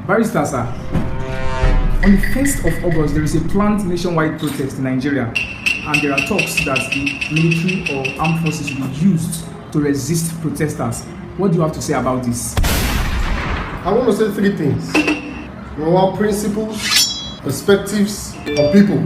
Barrister, sir, on the 1st of August, there is a planned nationwide protest in Nigeria, and there are talks that the military or armed forces will be used to resist protesters. What do you have to say about this? I want to say three things. Number one, principles, perspectives, and people.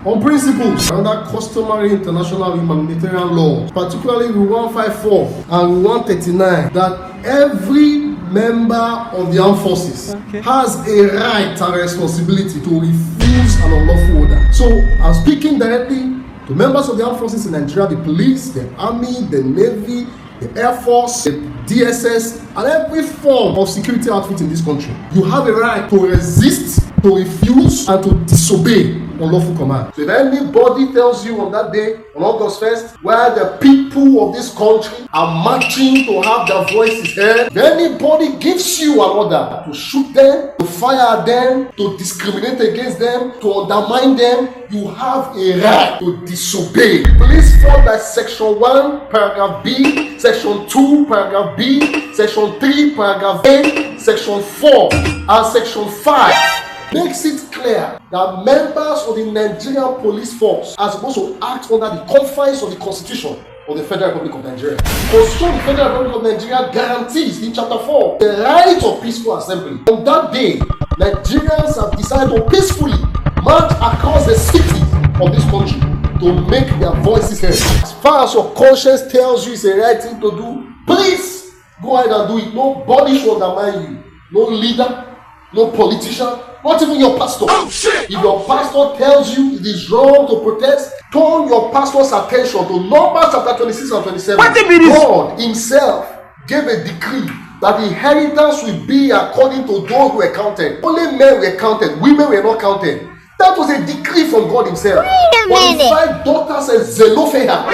On principles, under customary international humanitarian law, particularly Rule 154 and Rule 139, that every member of the armed forces has a right and responsibility to refuse an unlawful order. So I'm speaking directly to members of the armed forces in Nigeria, the police, the army, the navy, the air force, the DSS, and every form of security outfit in this country. You have a right to resist, to refuse, and to disobey unlawful command. So if anybody tells you on that day, on August 1st, where the people of this country are marching to have their voices heard, if anybody gives you an order to shoot them, to fire at them, to discriminate against them, to undermine them, you have a right to disobey. Please follow that Section 1, Paragraph B, Section 2, Paragraph B, Section 3, Paragraph A, Section 4, and Section 5. Makes it clear that members of the Nigerian police force are supposed to act under the confines of the Constitution of the Federal Republic of Nigeria. The Constitution of the Federal Republic of Nigeria guarantees in Chapter 4 the right of peaceful assembly. On that day, Nigerians have decided to peacefully march across the city of this country to make their voices heard. As far as your conscience tells you it's the right thing to do, please go ahead and do it. Nobody should undermine you. No leader, no politician, not even your pastor. If your pastor tells you it is wrong to protest, turn your pastor's attention to Numbers chapter 26 and 27. God himself gave a decree that the inheritance will be according to those who were counted. Only men were counted, women were not counted. That was a decree from God himself. But the 5 daughters of Zelophehad,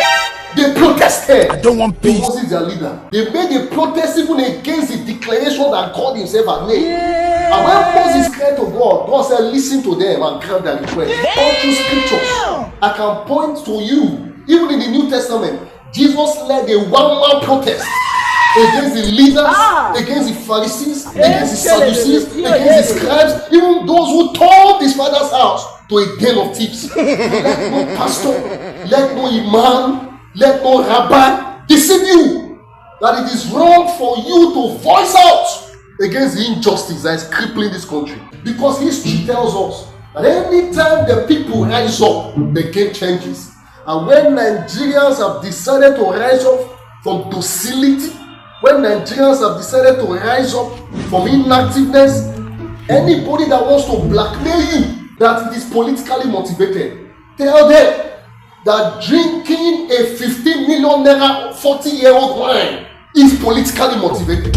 they protested. I don't want peace. Moses, their leader. They made a protest even against the declaration that God himself had made. And when Moses cried to God, God said, listen to them and grant their request. All through scriptures, I can point to you, even in the New Testament, Jesus led a one-man protest against the leaders, against the Pharisees, against the Sadducees, against the scribes, even those who turned his father's house to a den of thieves. Let no pastor, let no imam, let no rabbi deceive you that it is wrong for you to voice out against the injustice that is crippling this country. Because history tells us that any time the people rise up, the game changes. And when Nigerians have decided to rise up from docility, when Nigerians have decided to rise up from inactiveness, anybody that wants to blackmail you that it is politically motivated, tell them that drinking a 15 million naira 40-year-old wine is politically motivated.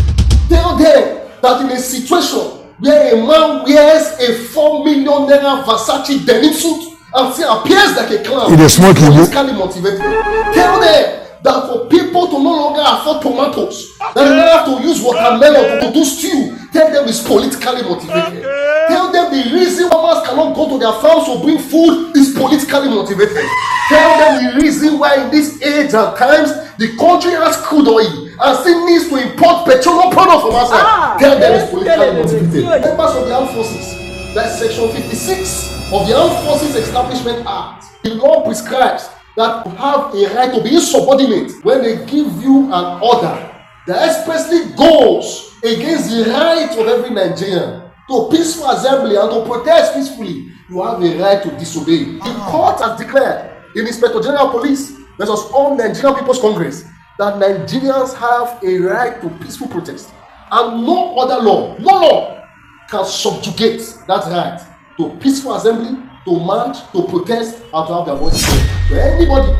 Tell them that in a situation where a man wears a 4 million naira Versace denim suit and still appears like a clown, it is politically motivated. Tell them that for people to no longer afford tomatoes, that they don't have to use watermelon to do stew, tell them it's politically motivated. Tell them the reason farmers cannot go to their farms to bring food is politically motivated. Tell them the reason why in this age and times the country has crude oil and still needs to import petroleum products from outside. Tell them it's politically motivated. Members of the armed forces, that's Section 56 of the Armed Forces Establishment Act. The law prescribes that you have a right to be insubordinate when they give you an order that expressly goes against the right of every Nigerian to peaceful assembly and to protest peacefully. You have a right to disobey. The court has declared in Inspector General Police versus all Nigerian People's Congress that Nigerians have a right to peaceful protest, and no other law, no law can subjugate that right to peaceful assembly, to march, to protest, and to have their voices heard. So anybody,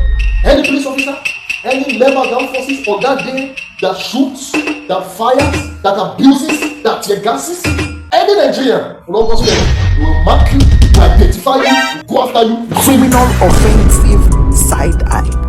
any police officer, any member of the armed forces on that day that shoots, that fires, that abuses, that tear gases, any Nigerian will not will mark you, will identify you, will go after you. Criminal offensive side eye.